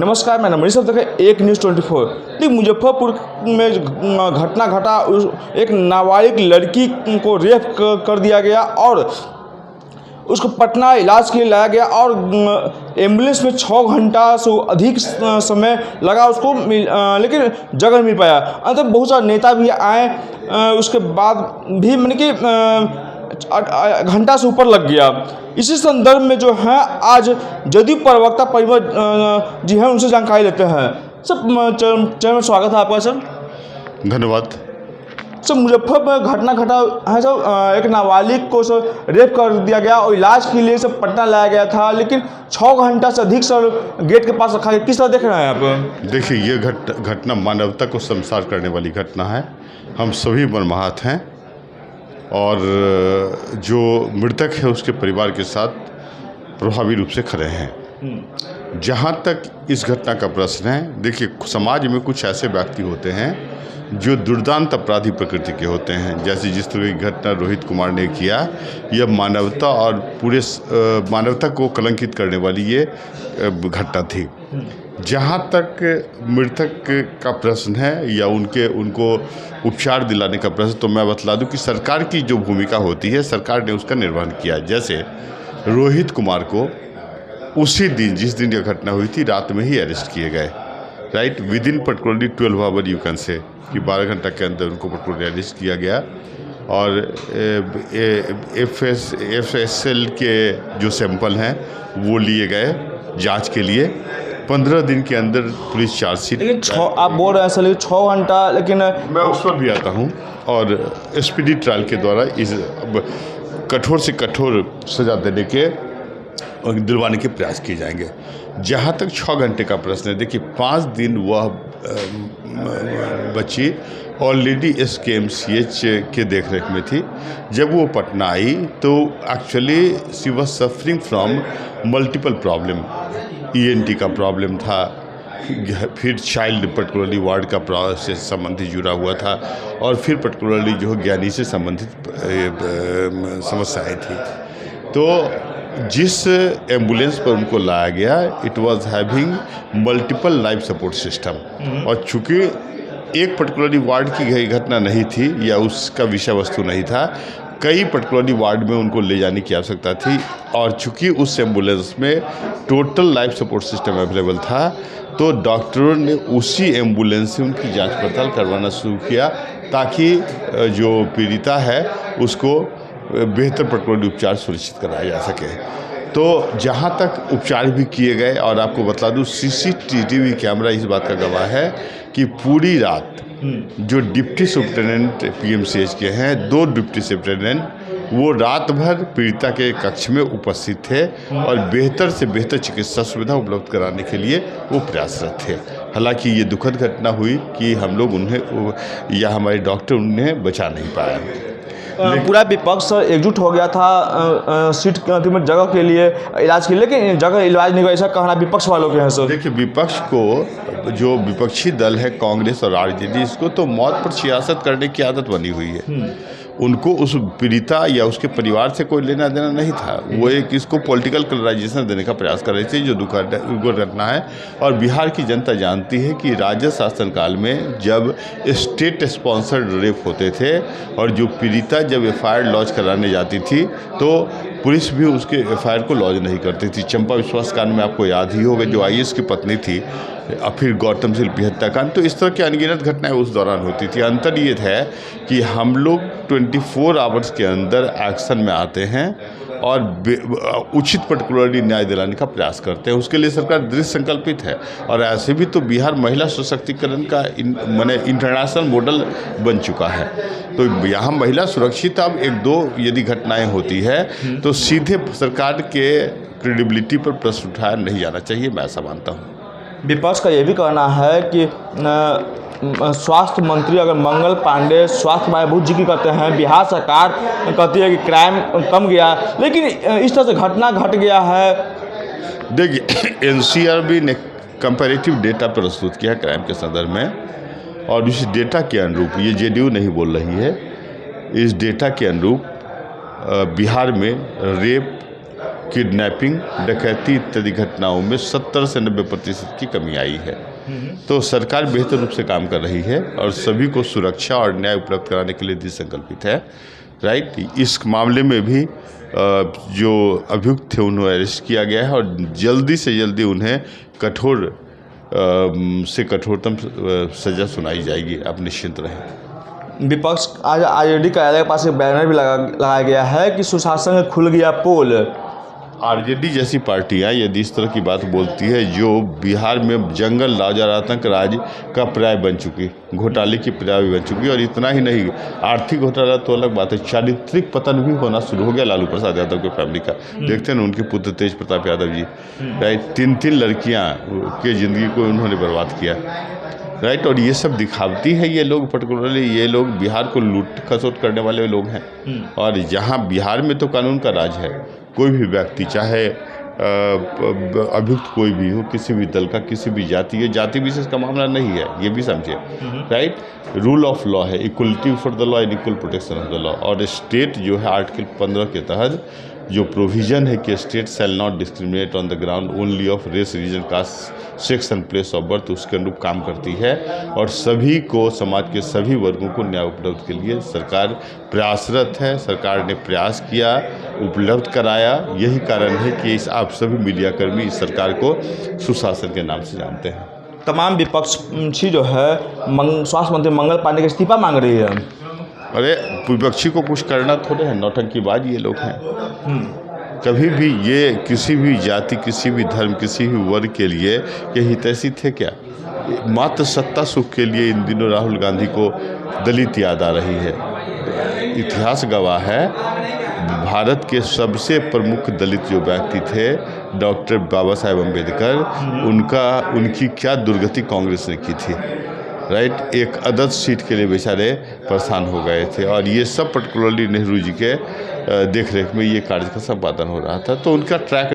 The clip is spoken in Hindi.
नमस्कार, मैं मनीष देखें एक न्यूज़ 24। ठीक मुजफ्फरपुर में घटना घटा। एक नाबालिग लड़की को रेप कर दिया गया और उसको पटना इलाज के लिए लाया गया और एम्बुलेंस में 6 घंटा से अधिक समय लगा उसको लेकिन जगह नहीं मिल पाया। अंत में बहुत सारे नेता भी आए, उसके बाद भी मैंने कि घंटा से ऊपर लग गया। इसी संदर्भ में जो है आज जदयू प्रवक्ता परिमल जी हैं, उनसे जानकारी लेते हैं। सर चैनल में स्वागत है आपका। सर धन्यवाद। सर मुजफ्फरपुर में घटना घटा है सर, एक नाबालिग को सर रेप कर दिया गया और इलाज के लिए सर पटना लाया गया था, लेकिन 6 घंटा से अधिक सर गेट के पास रखा गया। किस तरह देख रहे हैं आप? देखिए, ये घटना मानवता को शर्मसार करने वाली घटना है। हम सभी मर्माहत हैं और जो मृतक है उसके परिवार के साथ प्रभावी रूप से खड़े हैं। जहाँ तक इस घटना का प्रश्न है, देखिए समाज में कुछ ऐसे व्यक्ति होते हैं जो दुर्दांत अपराधी प्रकृति के होते हैं। जैसे जिस तरह की घटना रोहित कुमार ने किया, यह मानवता और पूरे मानवता को कलंकित करने वाली ये घटना थी। जहाँ तक मृतक का प्रश्न है या उनको उपचार दिलाने का प्रश्न, तो मैं बतला दूं कि सरकार की जो भूमिका होती है, सरकार ने उसका निर्वहन किया। जैसे रोहित कुमार को उसी दिन, जिस दिन यह घटना हुई थी, रात में ही अरेस्ट किए गए। Right, within particularly 12 hour you can say कि 12 घंटा के अंदर उनको पर्टिकुलरली अरेस्ट किया गया और FSL के जो सैंपल हैं वो लिए गए जांच के लिए। 15 दिन के अंदर पुलिस चार्जशीट। लेकिन आप बोल रहे हैं सर 6 घंटा, लेकिन मैं उस पर भी आता हूँ और स्पीडी ट्रायल के द्वारा इस कठोर से कठोर सजा देने के और दिलवाने के प्रयास किए जाएंगे। जहाँ तक 6 घंटे का प्रश्न है, देखिए 5 दिन वह बच्ची ऑलरेडी SKMCH के देखरेख में थी। जब वो पटना आई तो actually she was suffering from multiple problem. ENT का प्रॉब्लम था, फिर चाइल्ड पर्टिकुलरली वार्ड का से संबंधित जुड़ा हुआ था और फिर पर्टिकुलरली जो ज्ञानी से संबंधित समस्याएं थी। तो जिस एम्बुलेंस पर उनको लाया गया, it was having multiple life support system. और चूँकि एक पर्टिकुलरली वार्ड की घटना नहीं थी या उसका विषय वस्तु नहीं था, कई पर्टिकुलरली वार्ड में उनको ले जाने की आवश्यकता थी और चूँकि उस एम्बुलेंस में total life support system available था, तो डॉक्टरों ने उसी एम्बुलेंस से उनकी जांच पड़ताल करवाना शुरू किया ताकि जो पीड़िता है उसको बेहतर पर्टिकुलरली उपचार सुनिश्चित कराया जा सके। तो जहाँ तक उपचार भी किए गए, और आपको बता दूँ CCTV कैमरा इस बात का गवाह है कि पूरी रात जो डिप्टी सुप्रिटेंडेंट PMCH के हैं, 2 डिप्टी सुप्रिटेंडेंट, वो रात भर पीड़िता के कक्ष में उपस्थित थे और बेहतर से बेहतर चिकित्सा सुविधा उपलब्ध कराने के लिए वो प्रयासरत थे। हालांकि ये दुखद घटना हुई कि हम लोग उन्हें या हमारे डॉक्टर उन्हें बचा नहीं पाया। पूरा विपक्ष सर एकजुट हो गया था सीट में जगह के लिए, इलाज के लिए, लेकिन जगह इलाज नहीं हुआ, ऐसा कहना विपक्ष वालों के हैं सर। देखिए, विपक्ष को जो विपक्षी दल है कांग्रेस और RJD, इसको तो मौत पर सियासत करने की आदत बनी हुई है। उनको उस पीड़िता या उसके परिवार से कोई लेना देना नहीं था। वो एक इसको पॉलिटिकल कलराइजेशन देने का प्रयास कर रहे थे, जो दुखद घटना है। और बिहार की जनता जानती है कि राज्य शासन काल में जब स्टेट स्पॉन्सर्ड रेप होते थे और जो पीड़िता जब FIR लॉन्च कराने जाती थी, तो पुलिस भी उसके FIR को लॉन्च नहीं करती थी। चंपा विश्वास कांड में आपको याद ही होगा, जो IAS की पत्नी थी, और फिर गौतम शिल्पी हत्याकांड। तो इस तरह की अनगिनत घटनाएं उस दौरान होती थी। अंतर ये है कि हम लोग 24 आवर्स के अंदर एक्शन में आते हैं और उचित पर्टिकुलरली न्याय दिलाने का प्रयास करते हैं। उसके लिए सरकार दृढ़ संकल्पित है और ऐसे भी तो बिहार महिला सशक्तिकरण का इंटरनेशनल मॉडल बन चुका है। तो यहाँ महिला सुरक्षित, अब 1-2 यदि घटनाएं होती है तो सीधे सरकार के क्रेडिबिलिटी पर प्रश्न उठाया नहीं जाना चाहिए, मैं ऐसा मानता हूँ। विपक्ष का ये भी कहना है कि स्वास्थ्य मंत्री अगर मंगल पांडे स्वास्थ्य बारे बहुत जिक्र करते हैं, बिहार सरकार कहती है कि क्राइम कम गया, लेकिन इस तरह से घटना घट गया है। देखिए, NCRB ने कंपैरेटिव डेटा प्रस्तुत किया है क्राइम के संदर्भ में, और इस डेटा के अनुरूप, ये JDU नहीं बोल रही है, इस डेटा के अनुरूप बिहार में रेप किडनैपिंग, डकैती इत्यादि घटनाओं में 70 से 90% की कमी आई है। तो सरकार बेहतर रूप से काम कर रही है और सभी को सुरक्षा और न्याय उपलब्ध कराने के लिए दृढ़ संकल्पित है। राइट, इस मामले में भी जो अभियुक्त थे उन्हें अरेस्ट किया गया है और जल्दी से जल्दी उन्हें कठोर से कठोरतम सज़ा सुनाई जाएगी। आप निश्चिंत रहें। विपक्ष आज आरजेडी कार्यालय के पास एक बैनर भी लगाया गया है कि सुशासन में खुल गया पोल। आरजेडी जैसी पार्टियां यदि इस तरह की बात बोलती है, जो बिहार में जंगल राज और आतंक राज का पर्याय बन चुकी, घोटाले की पर्याय बन चुकी, और इतना ही नहीं, आर्थिक घोटाला तो अलग बात है, चारित्रिक पतन भी होना शुरू हो गया लालू प्रसाद यादव की फैमिली का। देखते हैं ना उनके पुत्र तेज प्रताप यादव जी, राइट, 3 लड़कियां की ज़िंदगी को उन्होंने बर्बाद किया। राइट, और ये सब दिखावती है। ये लोग पर्टिकुलरली ये लोग बिहार को लूट खसोट करने वाले लोग हैं। और यहाँ बिहार में तो कानून का राज है। कोई भी व्यक्ति, चाहे अभियुक्त कोई भी हो, किसी भी दल का, किसी भी जाति, ये जाति विशेष का मामला नहीं है, ये भी समझिए। राइट, रूल ऑफ लॉ है, equality for the law and equal protection of the law. और स्टेट जो है आर्टिकल 15 के तहत जो प्रोविज़न है कि state shall not discriminate on the ground only of race, region, caste, sex and place of birth, उसके अनुरूप काम करती है। और सभी को, समाज के सभी वर्गों को न्याय उपलब्ध के लिए सरकार प्रयासरत है। सरकार ने प्रयास किया, उपलब्ध कराया। यही कारण है कि आप सभी मीडियाकर्मी इस सरकार को सुशासन के नाम से जानते हैं। तमाम विपक्षी जो है स्वास्थ्य मंत्री मंगल पांडे का इस्तीफा मांग रही है। अरे विपक्षी को कुछ करना थोड़े है, नौटंकीबाज ये लोग हैं। कभी भी ये किसी भी जाति, किसी भी धर्म, किसी भी वर्ग के लिए ये हितैषी थे क्या? मात्र सत्ता सुख के लिए इन दिनों राहुल गांधी को दलित याद आ रही है। इतिहास गवाह है, भारत के सबसे प्रमुख दलित जो व्यक्ति थे डॉक्टर बाबा साहेब अम्बेडकर, उनकी क्या दुर्गति कांग्रेस ने की थी। राइट, एक अदद सीट के लिए बेचारे परेशान हो गए थे। और ये सब पर्टिकुलरली नेहरू जी के देखरेख में ये कार्य का संपादन हो रहा था। तो उनका ट्रैक